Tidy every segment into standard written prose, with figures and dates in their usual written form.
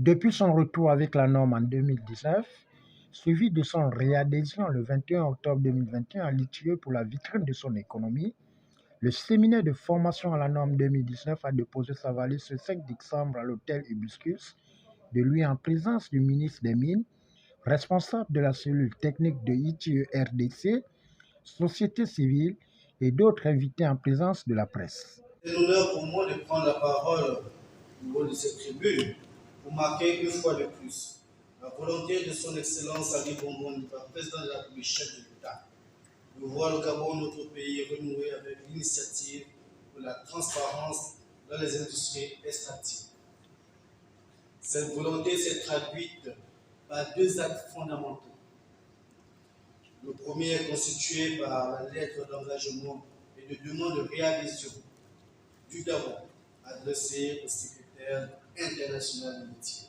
Depuis son retour avec la norme en 2019, suivi de son réadhésion le 21 octobre 2021 à l'ITIE pour la vitrine de son économie, le séminaire de formation à la norme 2019 a déposé sa valise ce 5 décembre à l'hôtel Hibiscus, de lui en présence du ministre des Mines, responsable de la cellule technique de ITIE RDC, société civile et d'autres invités en présence de la presse. C'est un honneur pour moi de prendre la parole au niveau de cette tribune pour marquer une fois de plus la volonté de son Excellence Ali Bongo Ondimba, président de la République, chef de l'État, de voir le Gabon, notre pays, renouer avec l'initiative pour la transparence dans les industries extractives. Cette volonté s'est traduite par deux actes fondamentaux. Le premier est constitué par la lettre d'engagement et de demande de réadhésion du Gabon adressée au secrétaire international de l'ITIE.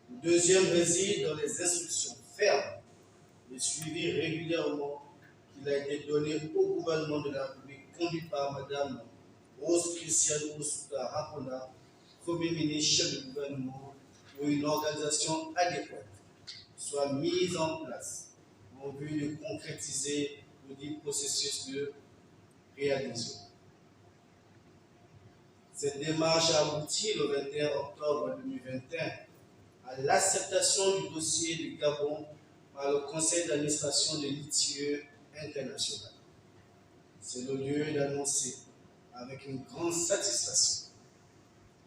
Le deuxième réside dans les instructions fermes et suivies régulièrement qu'il a été donné au gouvernement de la République conduit par Mme Rose Christiane Ousuka Rapona, Premier ministre, chef de gouvernement, pour une organisation adéquate soit mise en place en vue de concrétiser le dit processus de réadhésion. Cette démarche a abouti le 21 octobre 2021 à l'acceptation du dossier du Gabon par le conseil d'administration de l'ITIE international. C'est le lieu d'annoncer avec une grande satisfaction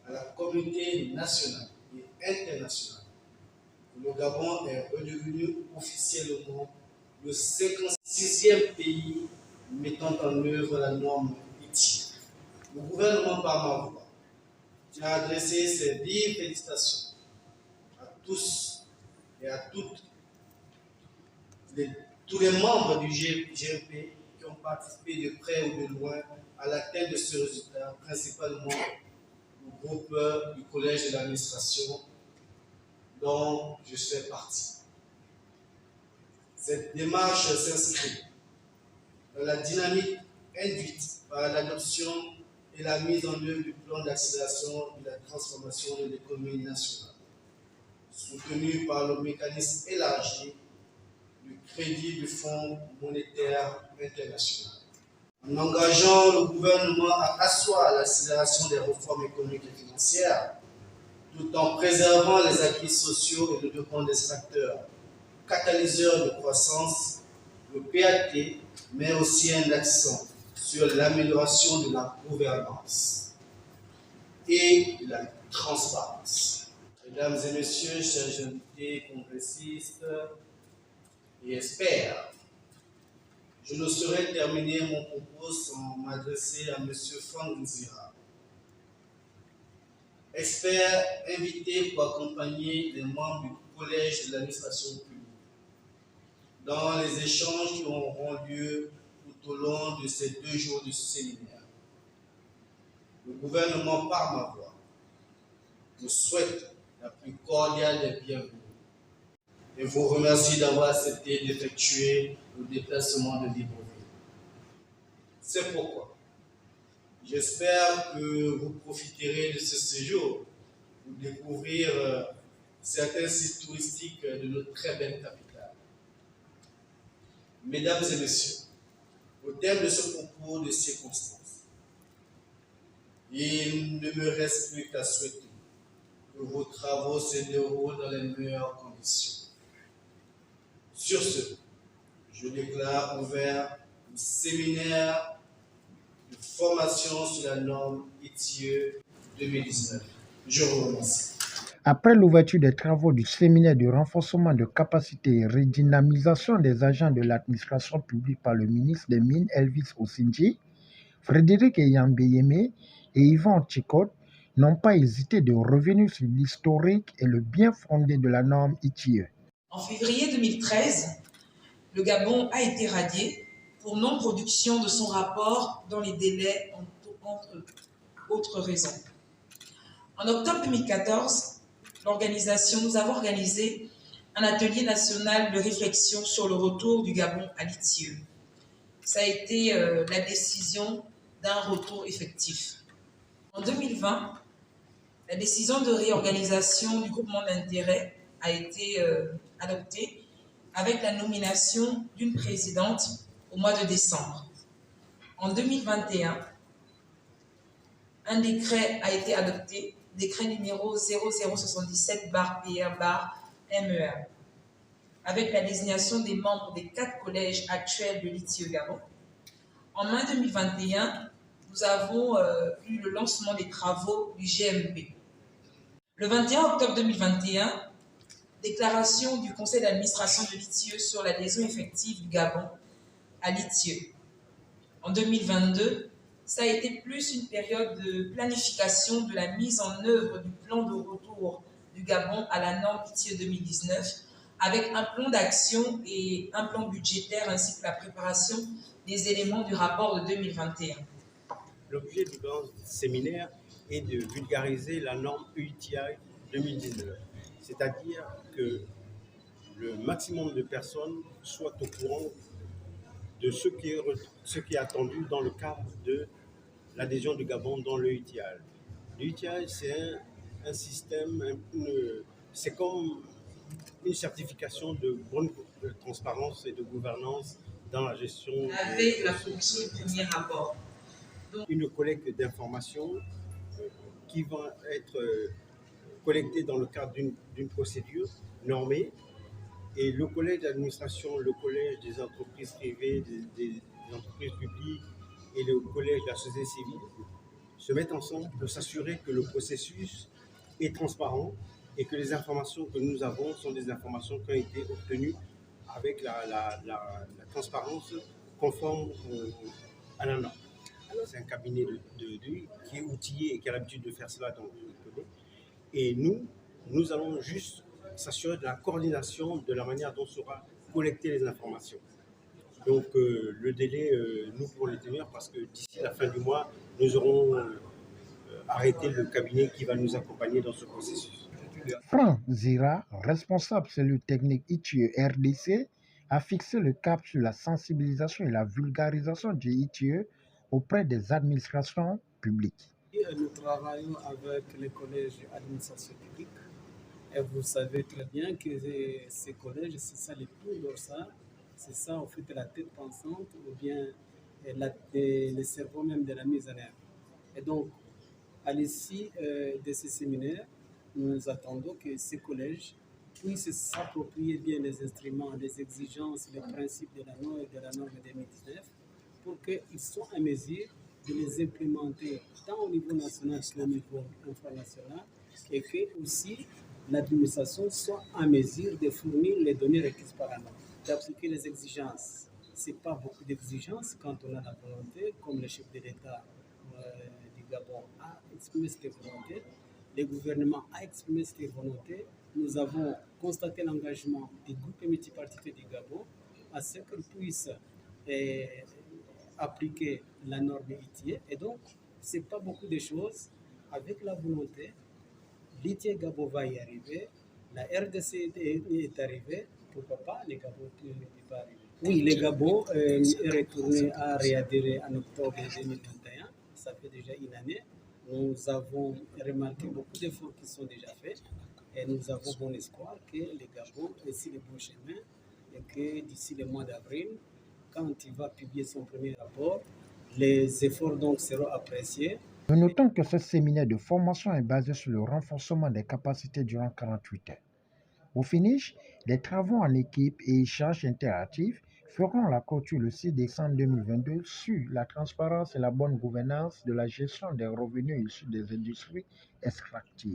à la communauté nationale et internationale que le Gabon est redevenu officiellement le 56e pays mettant en œuvre la norme ITIE. Le gouvernement par ma voix tient à adresser ses vives félicitations à tous et à toutes tous les membres du GMP qui ont participé de près ou de loin à l'atteinte de ce résultat, principalement le groupe du collège de l'administration dont je fais partie. Cette démarche s'inscrit dans la dynamique induite par l'adoption et la mise en œuvre du plan d'accélération de la transformation de l'économie nationale, soutenu par le mécanisme élargi du crédit du Fonds monétaire international. En engageant le gouvernement à asseoir l'accélération des réformes économiques et financières, tout en préservant les acquis sociaux et le développement des facteurs catalyseurs de croissance, le PAT met aussi un accent sur l'amélioration de la gouvernance et de la transparence. Mesdames et messieurs, chers invités congressistes et experts, je ne saurais terminer mon propos sans m'adresser à M. Franck Nzira, expert invité pour accompagner les membres du collège de l'administration publique dans les échanges qui auront lieu tout au long de ces 2 jours de séminaire. Le gouvernement, par ma voix, vous souhaite la plus cordiale des bienvenues et vous remercie d'avoir accepté d'effectuer le déplacement de Libreville. C'est pourquoi j'espère que vous profiterez de ce séjour pour découvrir certains sites touristiques de notre très belle capitale. Mesdames et messieurs, au terme de ce concours de circonstances, il ne me reste plus qu'à souhaiter que vos travaux se déroulent dans les meilleures conditions. Sur ce, je déclare ouvert le séminaire de formation sur la norme ITIE 2019. Je vous remercie. Après l'ouverture des travaux du séminaire de renforcement de capacité et redynamisation des agents de l'administration publique par le ministre des Mines Elvis Osinji, Frédéric Eyambeyeme et Yvan Tchikot n'ont pas hésité de revenir sur l'historique et le bien fondé de la norme ITIE. En février 2013, le Gabon a été radié pour non-production de son rapport dans les délais, entre autres raisons. En octobre 2014, nous avons organisé un atelier national de réflexion sur le retour du Gabon à l'ITIE. Ça a été la décision d'un retour effectif. En 2020, La décision de réorganisation du groupement d'intérêt a été adoptée avec la nomination d'une présidente au mois de décembre. En 2021, un décret a été adopté, décret numéro 0077-PR-MER, avec la désignation des membres des 4 collèges actuels de l'ITIE Gabon. En mai 2021, nous avons eu le lancement des travaux du GMP. Le 21 octobre 2021, déclaration du conseil d'administration de l'ITIE sur l'adhésion effective du Gabon à l'ITIE. En 2022, ça a été plus une période de planification de la mise en œuvre du plan de retour du Gabon à la norme ITIE 2019, avec un plan d'action et un plan budgétaire ainsi que la préparation des éléments du rapport de 2021. L'objet du grand séminaire est de vulgariser la norme UITI 2019, c'est-à-dire que le maximum de personnes soient au courant de ce qui est attendu dans le cadre de l'adhésion du Gabon dans le UITI. Le UITI, c'est un système, c'est comme une certification de bonne transparence et de gouvernance dans la gestion. Avec la production du premier rapport. Une collecte d'informations qui va être collectée dans le cadre d'une procédure normée. Et le collège d'administration, le collège des entreprises privées, des entreprises publiques et le collège de la société civile se mettent ensemble pour s'assurer que le processus est transparent et que les informations que nous avons sont des informations qui ont été obtenues avec la transparence conforme à la norme. C'est un cabinet qui est outillé et qui a l'habitude de faire cela dans le pays. Et nous allons juste s'assurer de la coordination de la manière dont sera collectées les informations. Donc le délai, nous pourrons le tenir parce que d'ici la fin du mois, nous aurons arrêté le cabinet qui va nous accompagner dans ce processus. Franck Zira, responsable cellule technique ITIE RDC, a fixé le cap sur la sensibilisation et la vulgarisation du ITIE auprès des administrations publiques. Nous travaillons avec les collèges d'administration publique et vous savez très bien que ces collèges, c'est ça les plus dorsales, c'est ça en fait la tête pensante ou bien le cerveau même de la mise en œuvre. Et donc, à l'issue de ce séminaire, nous attendons que ces collèges puissent s'approprier bien les instruments, les exigences, les principes de la norme 2019 pour qu'ils soient en mesure de les implémenter tant au niveau national qu'au niveau international et que aussi l'administration soit en mesure de fournir les données requises par la norme, d'appliquer les exigences. Ce n'est pas beaucoup d'exigences quand on a la volonté, comme le chef de l'État du Gabon a exprimé cette volonté, le gouvernement a exprimé cette volonté. Nous avons constaté l'engagement du groupe multipartite du Gabon à ce qu'il puisse appliquer la norme ITIE. Et donc, ce n'est pas beaucoup de choses. Avec la volonté, l'ITIE Gabon va y arriver, la RDC est arrivée, pourquoi pas, le Gabon n'est pas arrivé. Oui, le Gabon est retourné à réadhérer en octobre 2021, ça fait déjà une année. Nous avons remarqué beaucoup d'efforts qui sont déjà faits et nous avons bon espoir que le Gabon est sur le bon chemin et que d'ici le mois d'avril, quand il va publier son premier rapport, les efforts donc seront appréciés. Nous notons que ce séminaire de formation est basé sur le renforcement des capacités durant 48 heures. Au finish, les travaux en équipe et échanges interactifs feront la clôture le 6 décembre 2022 sur la transparence et la bonne gouvernance de la gestion des revenus issus des industries extractives.